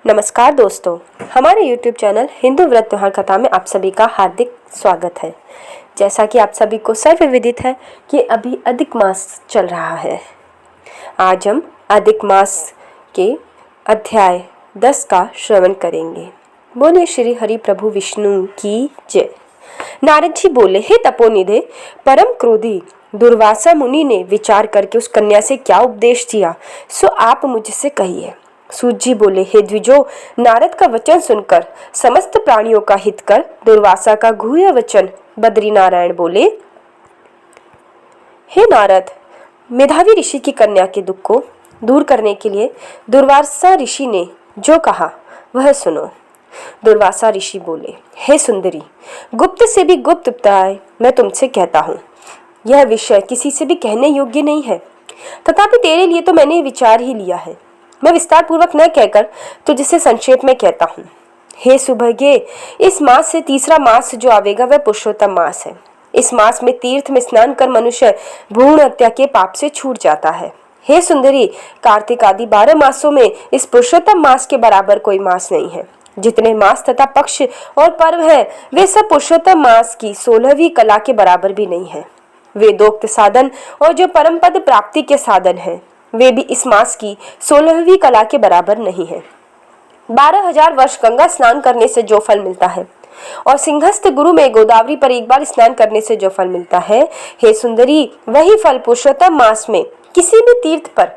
नमस्कार दोस्तों, हमारे YouTube चैनल हिंदू व्रत त्योहार कथा में आप सभी का हार्दिक स्वागत है। जैसा कि आप सभी को सर्वविदित है कि अभी अधिक मास चल रहा है। आज हम अधिक मास के अध्याय 10 का श्रवण करेंगे। बोले श्री हरि प्रभु विष्णु की जय। नारद जी बोले, हे तपोनिधे, परम क्रोधी दुर्वासा मुनि ने विचार करके उस कन्या से क्या उपदेश दिया, सो आप मुझसे कहिए। सूत जी बोले, हे द्विजो, नारद का वचन सुनकर समस्त प्राणियों का हित कर दुर्वासा का गुह्य वचन बद्री नारायण बोले, हे नारद, मेधावी ऋषि की कन्या के दुख को दूर करने के लिए दुर्वासा ऋषि ने जो कहा वह सुनो। दुर्वासा ऋषि बोले, हे सुंदरी, गुप्त से भी गुप्त उपाय मैं तुमसे कहता हूँ। यह विषय किसी से भी कहने योग्य नहीं है, तथापि तेरे लिए तो मैंने विचार ही लिया है। मैं विस्तार पूर्वक न कहकर तुझसे संक्षेप में कहता हूँ। हे सुभगे, इस मास से तीसरा मास जो आवेगा वह पुरुषोत्तम मास है। इस मास में तीर्थ में स्नान कर मनुष्य भ्रूण हत्या के पाप से छूट जाता है। हे सुंदरी, कार्तिक आदि 12 मासों में इस पुरुषोत्तम मास के बराबर कोई मास नहीं है। जितने मास तथा पक्ष और पर्व है वे सब पुरुषोत्तम मास की 16वीं कला के बराबर भी नहीं है। वेदोक्त साधन और जो परम पद प्राप्ति के साधन है वे भी इस मास की 16वीं कला के बराबर नहीं है। 12,000 वर्ष गंगा स्नान करने से जो फल मिलता है और सिंहस्थ गुरु में गोदावरी पर एक बार स्नान करने से जो फल मिलता है, हे सुंदरी, वही फल पुरुषोत्तम मास में किसी भी तीर्थ पर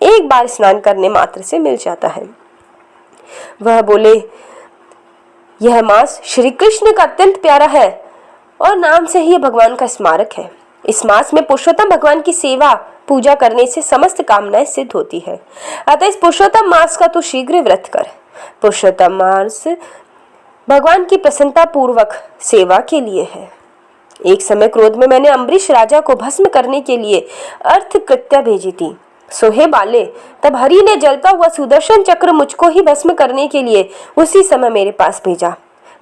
एक बार स्नान करने मात्र से मिल जाता है। वह बोले, यह मास श्री कृष्ण का अत्यंत प्यारा है और नाम से ही भगवान का स्मारक है। इस मास में पुरुषोत्तम भगवान की सेवा पूजा करने से समस्त कामनाएं सिद्ध होती है। अतः इस पुरुषोत्तम मास का तू शीघ्र व्रत कर। पुरुषोत्तम मास भगवान की प्रसन्नता पूर्वक सेवा के लिए है। एक समय क्रोध में मैंने अम्बरीश राजा को भस्म करने के लिए अर्थ कृत्या भेजी थी। सो हे बाले, तब हरि ने जलता हुआ सुदर्शन चक्र मुझको ही भस्म करने के लिए उसी समय मेरे पास भेजा।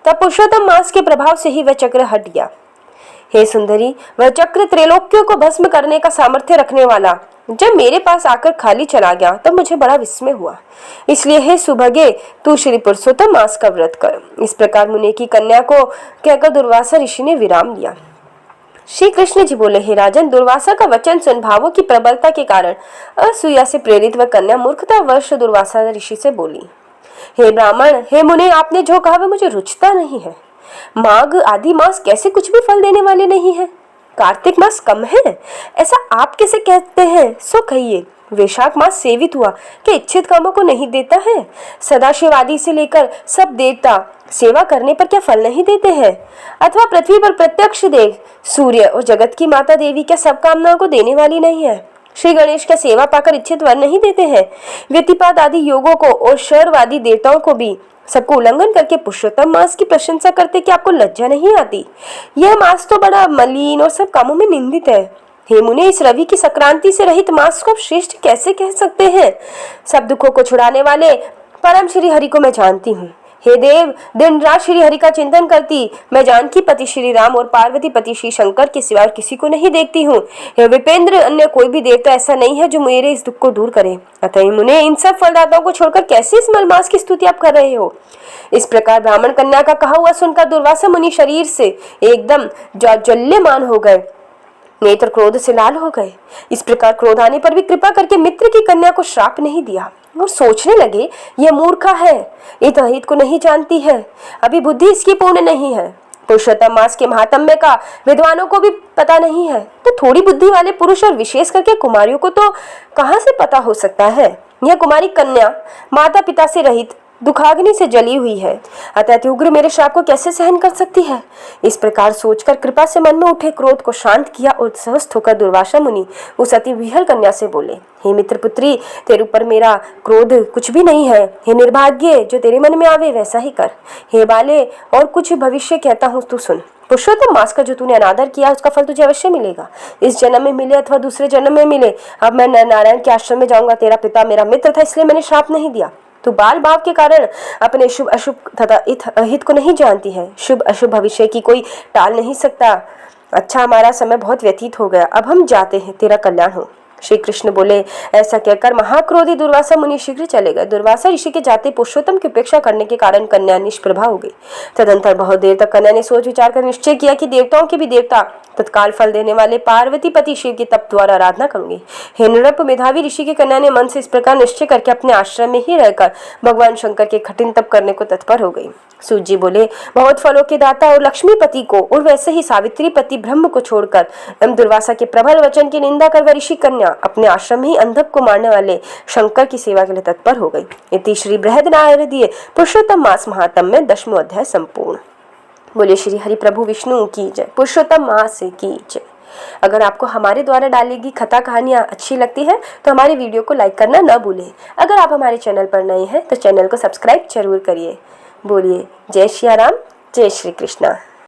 तब पुरुषोत्तम मास के प्रभाव से ही वह चक्र हट गया। हे सुंदरी, वह चक्र त्रैलोक्यों को भस्म करने का सामर्थ्य रखने वाला जब मेरे पास आकर खाली चला गया तब मुझे बड़ा विस्मय हुआ। इसलिए हे सुभगे, तू श्री पुरुषोत्तम मास का व्रत कर। इस प्रकार मुनि की कन्या को कहकर दुर्वासा ऋषि ने विराम लिया। श्री कृष्ण जी बोले, हे राजन, दुर्वासा का वचन सुन भावों की प्रबलता के कारण असूया से प्रेरित वह कन्या मूर्खतावश दुर्वासा ऋषि से बोली, हे ब्राह्मण, हे मुनि, आपने जो कहा वह मुझे रुचता नहीं है। माघ आदि मास कैसे कुछ भी फल देने वाले नहीं है? कार्तिक मास कम है ऐसा आप कैसे कहते हैं? सो कहिए, वैशाख मास सेवित हुआ कि इच्छित कामों को नहीं देता है? सदाशिव आदि से लेकर सब देवता सेवा करने पर क्या फल नहीं देते हैं? अथवा पृथ्वी पर प्रत्यक्ष देव सूर्य और जगत की माता देवी क्या सब कामनाओं को देने वाली नहीं है? श्री गणेश क्या सेवा पाकर इच्छित वर नहीं देते हैं? व्यतिपात आदि योगों को और शर्ववादी देवताओं को भी सबको उल्लंघन करके पुरुषोत्तम मास की प्रशंसा करते कि आपको लज्जा नहीं आती? यह मास तो बड़ा मलिन और सब कामों में निंदित है। हे मुने, इस रवि की संक्रांति से रहित मास को श्रेष्ठ कैसे कह सकते हैं? सब दुखों को छुड़ाने वाले परम श्री हरि को मैं जानती हूँ। हे देव, दिन रात श्री हरि का चिंतन करती मैं जानकी पति श्री राम और पार्वती पति श्री शंकर के सिवाय किसी को नहीं देखती हूँ। हे विपेंद्र, अन्य कोई भी देवता ऐसा नहीं है जो मेरे इस दुख को दूर करे। अतः मुने, इन सब फलदाताओं को छोड़कर कैसे इस मलमास की स्तुति आप कर रहे हो? इस प्रकार ब्राह्मण कन्या का कहा हुआ सुनकर दुर्वासा मुनि शरीर से एकदम ज्वल्यमान हो गए, नेत्र क्रोध से लाल हो गए। इस प्रकार क्रोध आने पर भी कृपा करके मित्र की कन्या को श्राप नहीं दिया और सोचने लगे, यह मूर्खा है, इत अहित को नहीं जानती है, अभी बुद्धि इसकी पूर्ण नहीं है। पुरुषोत्तम मास के महात्म्य का विद्वानों को भी पता नहीं है, तो थोड़ी बुद्धि वाले पुरुष और विशेष करके कुमारियों को तो कहाँ से पता हो सकता है? यह कुमारी कन्या माता पिता से रहित दुखाग्नि से जली हुई है, अतः अति उग्र मेरे श्राप को कैसे सहन कर सकती है? इस प्रकार सोचकर कृपा से मन में उठे क्रोध को शांत किया और स्वस्थ होकर दुर्वासा मुनि उस अति विहल कन्या से बोले, हे मित्र पुत्री, तेरे ऊपर मेरा क्रोध कुछ भी नहीं है। हे निर्भाग्य, जो तेरे मन में आवे वैसा ही कर। हे बाले, और कुछ भविष्य कहता हूँ तू सुन। पुरुषोत्तम मास का जो तूने अनादर किया उसका फल तुझे अवश्य मिलेगा, इस जन्म में मिले अथवा दूसरे जन्म में मिले। अब मैं नारायण के आश्रम में जाऊंगा। तेरा पिता मेरा मित्र था, इसलिए मैंने श्राप नहीं दिया। तू बाल भाव के कारण अपने शुभ अशुभ तथा अहित को नहीं जानती है। शुभ अशुभ भविष्य की कोई टाल नहीं सकता। अच्छा, हमारा समय बहुत व्यतीत हो गया, अब हम जाते हैं, तेरा कल्याण हो। श्री कृष्ण बोले, ऐसा कहकर महाक्रोधी दुर्वासा मुनि शीघ्र चले गए। दुर्वासा ऋषि के जाते पुरुषोत्तम की उपेक्षा करने के कारण कन्या निष्प्रभा हो गई। तदंतर बहुत देर तक कन्या ने सोच विचार कर निश्चय किया कि देवताओं के भी देवता, तत्काल फल देने वाले पार्वती पति शिव की तप द्वारा आराधना करूंगी। हे नृप, मेधावी ऋषि की कन्या ने मन से इस प्रकार निश्चय करके अपने आश्रम में ही रहकर भगवान शंकर के कठिन तप करने को तत्पर हो गई। सूत जी बोले, बहुत फलों के दाता और लक्ष्मीपति को और वैसे ही सावित्री पति ब्रह्म को छोड़कर एवं दुर्वासा के प्रबल वचन की निंदा कर वह ऋषि कन्या अपने आश्रम में ही अंधक को मारने वाले शंकर की सेवा के लिए तत्पर हो गई। इति श्री बृहदनारदीय पुरुषोत्तम मास महात्म्य में 10वां अध्याय संपूर्ण। बोले श्री हरि प्रभु विष्णु की जय, पुरुषोत्तम मास की जय। अगर आपको हमारे द्वारा डाली गई कथा कहानियाँ अच्छी लगती है तो हमारे वीडियो को लाइक करना न भूलें। अगर आप हमारे चैनल पर नए हैं तो चैनल को सब्सक्राइब जरूर करिए। बोलिए जय श्री राम, जय श्री कृष्णा।